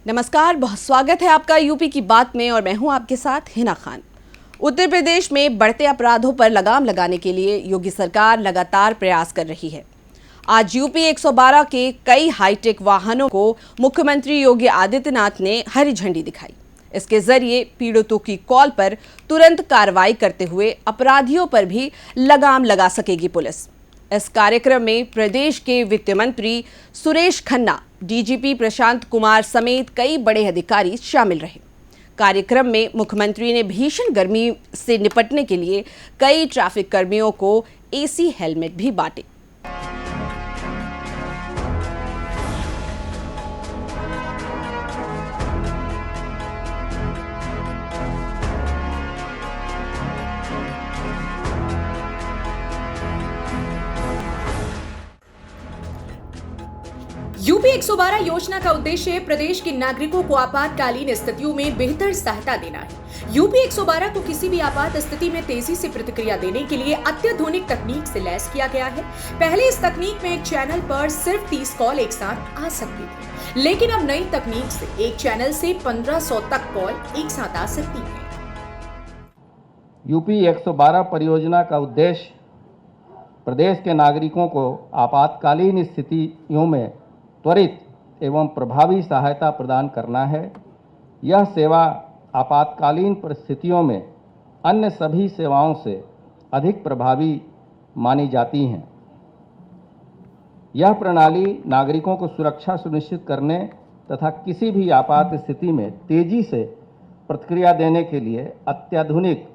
नमस्कार, बहुत स्वागत है आपका यूपी की बात में और मैं हूं आपके साथ हिना खान। उत्तर प्रदेश में बढ़ते अपराधों पर लगाम लगाने के लिए योगी सरकार लगातार प्रयास कर रही है। आज यूपी 112 के कई हाईटेक वाहनों को मुख्यमंत्री योगी आदित्यनाथ ने हरी झंडी दिखाई। इसके जरिए पीड़ितों की कॉल पर तुरंत कार्रवाई करते हुए अपराधियों पर भी लगाम लगा सकेगी पुलिस। इस कार्यक्रम में प्रदेश के वित्त मंत्री सुरेश खन्ना, डीजीपी प्रशांत कुमार समेत कई बड़े अधिकारी शामिल रहे। कार्यक्रम में मुख्यमंत्री ने भीषण गर्मी से निपटने के लिए कई ट्रैफिक कर्मियों को एसी हेलमेट भी बांटे। यूपी 112 योजना का उद्देश्य प्रदेश के नागरिकों को आपातकालीन स्थितियों में बेहतर सहायता देना है। यूपी 112 को किसी भी आपात स्थिति में तेजी से प्रतिक्रिया देने के लिए अत्याधुनिक तकनीक से लैस किया गया है। पहले इस तकनीक में एक चैनल पर सिर्फ 30 कॉल एक साथ आ सकती थी, लेकिन अब नई तकनीक से एक चैनल से 1500 तक कॉल एक साथ आ सकती है। यूपी 112 परियोजना का उद्देश्य प्रदेश के नागरिकों को आपातकालीन स्थितियों में त्वरित एवं प्रभावी सहायता प्रदान करना है। यह सेवा आपातकालीन परिस्थितियों में अन्य सभी सेवाओं से अधिक प्रभावी मानी जाती हैं। यह प्रणाली नागरिकों को सुरक्षा सुनिश्चित करने तथा किसी भी आपात स्थिति में तेजी से प्रतिक्रिया देने के लिए अत्याधुनिक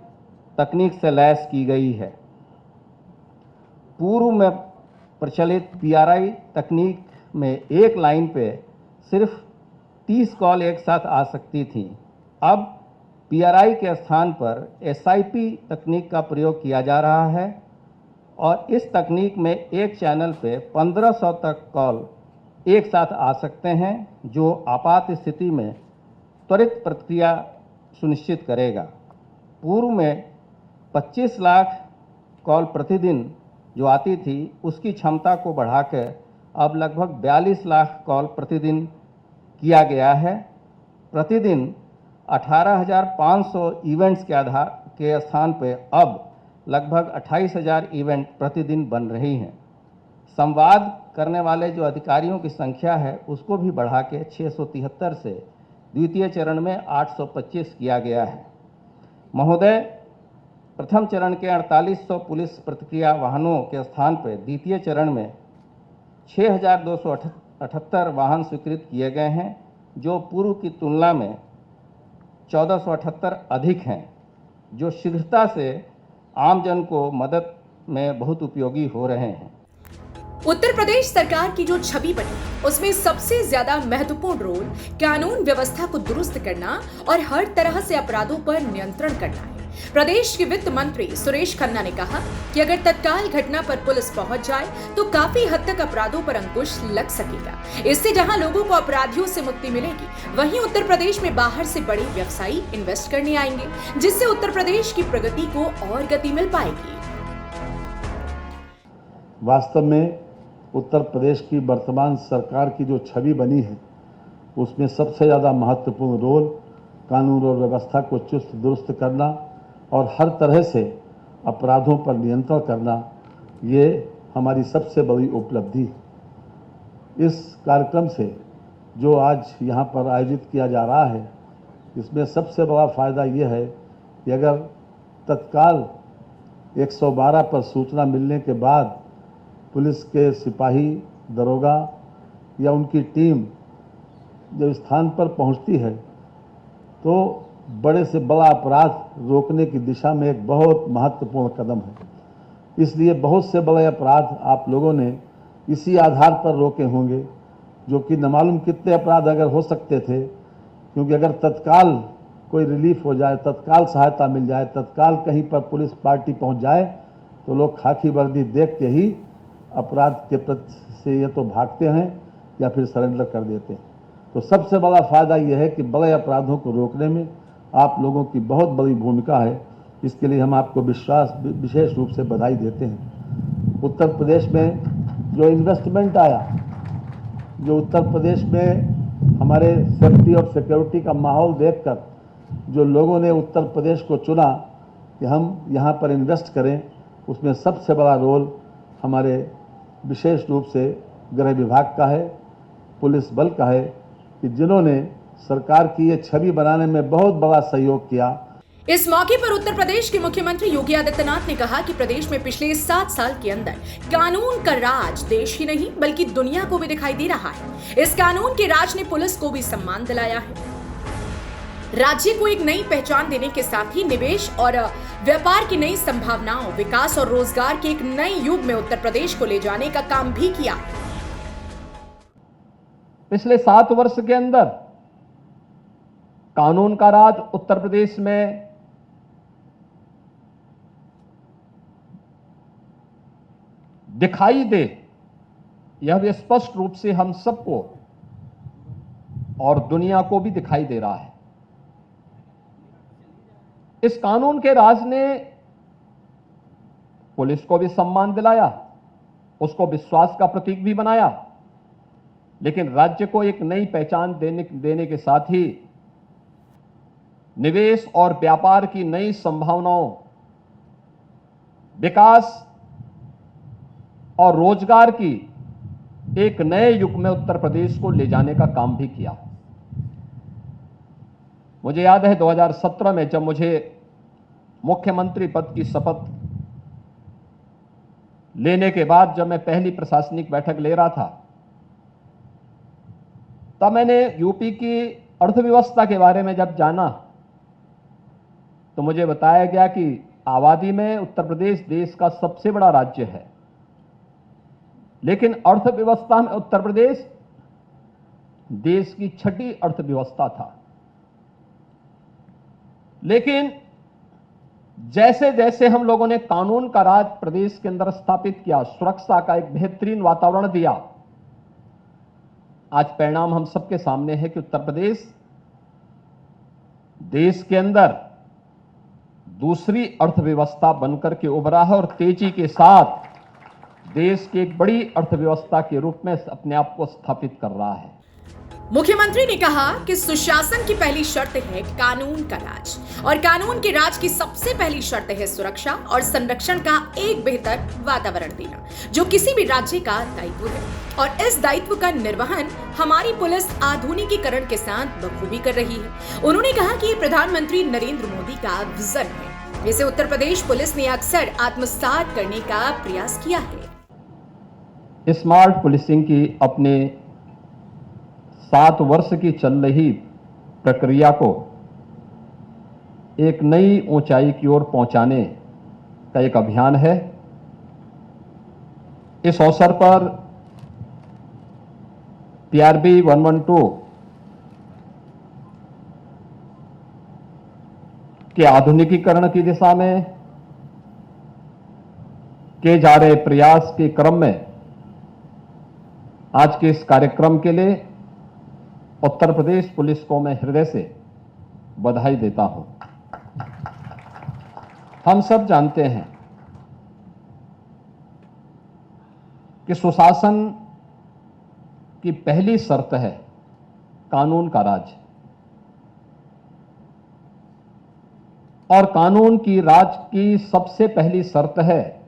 तकनीक से लैस की गई है। पूर्व में प्रचलित पीआरआई तकनीक में एक लाइन पे सिर्फ 30 कॉल एक साथ आ सकती थी। अब पीआरआई के स्थान पर एसआईपी तकनीक का प्रयोग किया जा रहा है और इस तकनीक में एक चैनल पे 1500 तक कॉल एक साथ आ सकते हैं, जो आपात स्थिति में त्वरित प्रतिक्रिया सुनिश्चित करेगा। पूर्व में 25 लाख कॉल प्रतिदिन जो आती थी, उसकी क्षमता को बढ़ाकर अब लगभग 42 लाख कॉल प्रतिदिन किया गया है। प्रतिदिन 18,500 इवेंट्स के स्थान पर अब लगभग 28,000 इवेंट प्रतिदिन बन रही हैं। संवाद करने वाले जो अधिकारियों की संख्या है, उसको भी बढ़ा के 673 से द्वितीय चरण में 825 किया गया है। महोदय, प्रथम चरण के 4800 पुलिस प्रतिक्रिया वाहनों के स्थान पर द्वितीय चरण में 6,278 वाहन स्वीकृत किए गए हैं, जो पूर्व की तुलना में 1,478 अधिक हैं, जो शीघ्रता से आमजन को मदद में बहुत उपयोगी हो रहे हैं। उत्तर प्रदेश सरकार की जो छवि बनी, उसमें सबसे ज्यादा महत्वपूर्ण रोल कानून व्यवस्था को दुरुस्त करना और हर तरह से अपराधों पर नियंत्रण करना है। प्रदेश के वित्त मंत्री सुरेश खन्ना ने कहा कि अगर तत्काल घटना पर पुलिस पहुंच जाए तो काफी हद तक अपराधों पर अंकुश लग सकेगा। इससे जहां लोगों को अपराधियों से मुक्ति मिलेगी, वहीं उत्तर प्रदेश में बाहर से बड़े व्यवसायी इन्वेस्ट करने आएंगे, जिससे उत्तर प्रदेश की प्रगति को और गति मिल पाएगी। वास्तव में उत्तर प्रदेश की वर्तमान सरकार की जो छवि बनी है, उसमें सबसे ज़्यादा महत्वपूर्ण रोल कानून और व्यवस्था को चुस्त दुरुस्त करना और हर तरह से अपराधों पर नियंत्रण करना, ये हमारी सबसे बड़ी उपलब्धि है। इस कार्यक्रम से जो आज यहाँ पर आयोजित किया जा रहा है, इसमें सबसे बड़ा फ़ायदा ये है कि अगर तत्काल 112 पर सूचना मिलने के बाद पुलिस के सिपाही, दरोगा या उनकी टीम जब स्थान पर पहुंचती है, तो बड़े से बड़ा अपराध रोकने की दिशा में एक बहुत महत्वपूर्ण कदम है। इसलिए बहुत से बड़े अपराध आप लोगों ने इसी आधार पर रोके होंगे, जो कि न मालूम कितने अपराध अगर हो सकते थे, क्योंकि अगर तत्काल कोई रिलीफ हो जाए, तत्काल सहायता मिल जाए, तत्काल कहीं पर पुलिस पार्टी पहुंच जाए, तो लोग खाकी वर्दी देख के ही अपराध के प्रति से ये तो भागते हैं या फिर सरेंडर कर देते हैं। तो सबसे बड़ा फ़ायदा यह है कि बड़े अपराधों को रोकने में आप लोगों की बहुत बड़ी भूमिका है। इसके लिए हम आपको विशेष रूप से बधाई देते हैं। उत्तर प्रदेश में जो इन्वेस्टमेंट आया, जो उत्तर प्रदेश में हमारे सेफ्टी और सिक्योरिटी का माहौल देखकर जो लोगों ने उत्तर प्रदेश को चुना कि हम यहाँ पर इन्वेस्ट करें, उसमें सबसे बड़ा रोल हमारे विशेष रूप से गृह विभाग का है, पुलिस बल का है, कि जिन्होंने सरकार की ये छवि बनाने में बहुत बड़ा सहयोग किया। इस मौके पर उत्तर प्रदेश के मुख्यमंत्री योगी आदित्यनाथ ने कहा कि प्रदेश में पिछले 7 साल के अंदर कानून का राज देश ही नहीं बल्कि दुनिया को भी दिखाई दे रहा है। इस कानून के राज ने पुलिस को भी सम्मान दिलाया है। राज्य को एक नई पहचान देने के साथ ही निवेश और व्यापार की नई संभावनाओं, विकास और रोजगार के एक नए युग में उत्तर प्रदेश को ले जाने का काम भी किया। पिछले 7 वर्ष के अंदर कानून का राज उत्तर प्रदेश में दिखाई दे, यह भी स्पष्ट रूप से हम सबको और दुनिया को भी दिखाई दे रहा है। इस कानून के राज ने पुलिस को भी सम्मान दिलाया, उसको विश्वास का प्रतीक भी बनाया, लेकिन राज्य को एक नई पहचान देने के साथ ही निवेश और व्यापार की नई संभावनाओं, विकास और रोजगार की एक नए युग में उत्तर प्रदेश को ले जाने का काम भी किया। मुझे याद है 2017 में जब मुझे मुख्यमंत्री पद की शपथ लेने के बाद जब मैं पहली प्रशासनिक बैठक ले रहा था, तब मैंने यूपी की अर्थव्यवस्था के बारे में जब जाना तो मुझे बताया गया कि आबादी में उत्तर प्रदेश देश का सबसे बड़ा राज्य है, लेकिन अर्थव्यवस्था में उत्तर प्रदेश देश की 6ठी अर्थव्यवस्था था। लेकिन जैसे जैसे हम लोगों ने कानून का राज प्रदेश के अंदर स्थापित किया, सुरक्षा का एक बेहतरीन वातावरण दिया, आज परिणाम हम सबके सामने है कि उत्तर प्रदेश देश के अंदर दूसरी अर्थव्यवस्था बनकर के उभरा है और तेजी के साथ देश की एक बड़ी अर्थव्यवस्था के रूप में अपने आप को स्थापित कर रहा है। मुख्यमंत्री ने कहा कि सुशासन की पहली शर्त है कानून का राज और कानून के राज की सबसे पहली शर्त है सुरक्षा और संरक्षण का एक बेहतर वातावरण देना, जो किसी भी राज्य का दायित्व है। और इस दायित्व का निर्वहन हमारी पुलिस आधुनिकीकरण के साथ बखूबी कर रही है। उन्होंने कहा कि ये प्रधानमंत्री नरेंद्र मोदी का विजन है, जिसे उत्तर प्रदेश पुलिस ने अक्सर आत्मसात करने का प्रयास किया है। स्मार्ट पुलिसिंग की अपने 7 वर्ष की चल रही प्रक्रिया को एक नई ऊंचाई की ओर पहुंचाने का एक अभियान है। इस अवसर पर PRB 112 के आधुनिकीकरण की दिशा में किए जा रहे प्रयास के क्रम में आज के इस कार्यक्रम के लिए उत्तर प्रदेश पुलिस को मैं हृदय से बधाई देता हूं। हम सब जानते हैं कि सुशासन की पहली शर्त है कानून का राज, और कानून की राज की सबसे पहली शर्त है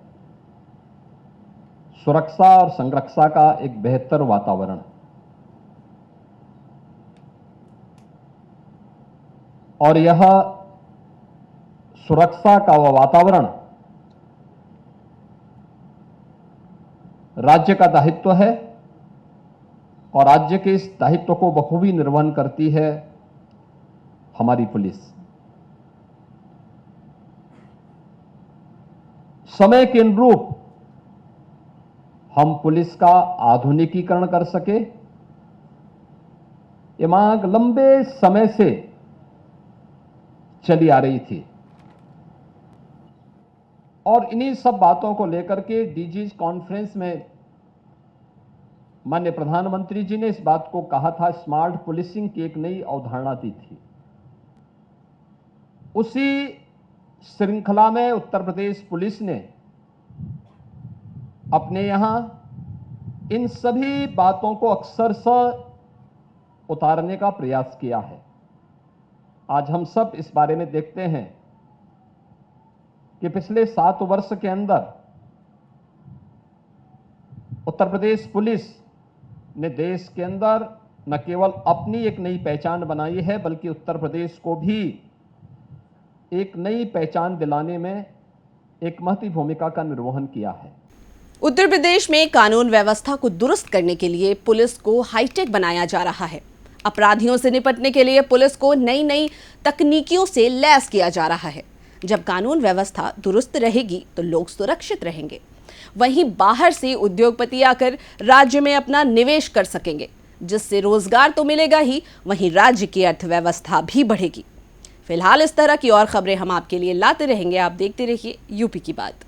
सुरक्षा और संरक्षा का एक बेहतर वातावरण। और यह सुरक्षा का वह वातावरण राज्य का दायित्व है और राज्य के इस दायित्व को बखूबी निर्वहन करती है हमारी पुलिस। समय के अनुरूप हम पुलिस का आधुनिकीकरण कर सके, ये मांग लंबे समय से चली आ रही थी और इन्हीं सब बातों को लेकर के डीजीज कॉन्फ्रेंस में माननीय प्रधानमंत्री जी ने इस बात को कहा था, स्मार्ट पुलिसिंग की एक नई अवधारणा दी थी। उसी श्रृंखला में उत्तर प्रदेश पुलिस ने अपने यहां इन सभी बातों को अक्षरशः उतारने का प्रयास किया है। आज हम सब इस बारे में देखते हैं कि पिछले 7 वर्ष के अंदर उत्तर प्रदेश पुलिस ने देश के अंदर न केवल अपनी एक नई पहचान बनाई है, बल्कि उत्तर प्रदेश को भी एक नई पहचान दिलाने में एक महत्वपूर्ण भूमिका का निर्वहन किया है। उत्तर प्रदेश में कानून व्यवस्था को दुरुस्त करने के लिए पुलिस को हाईटेक बनाया जा रहा है। अपराधियों से निपटने के लिए पुलिस को नई नई तकनीकियों से लैस किया जा रहा है। जब कानून व्यवस्था दुरुस्त रहेगी तो लोग सुरक्षित रहेंगे। वहीं बाहर से उद्योगपति आकर राज्य में अपना निवेश कर सकेंगे, जिससे रोजगार तो मिलेगा ही, वहीं राज्य की अर्थव्यवस्था भी बढ़ेगी। फिलहाल इस तरह की और खबरें हम आपके लिए लाते रहेंगे। आप देखते रहिए यूपी की बात।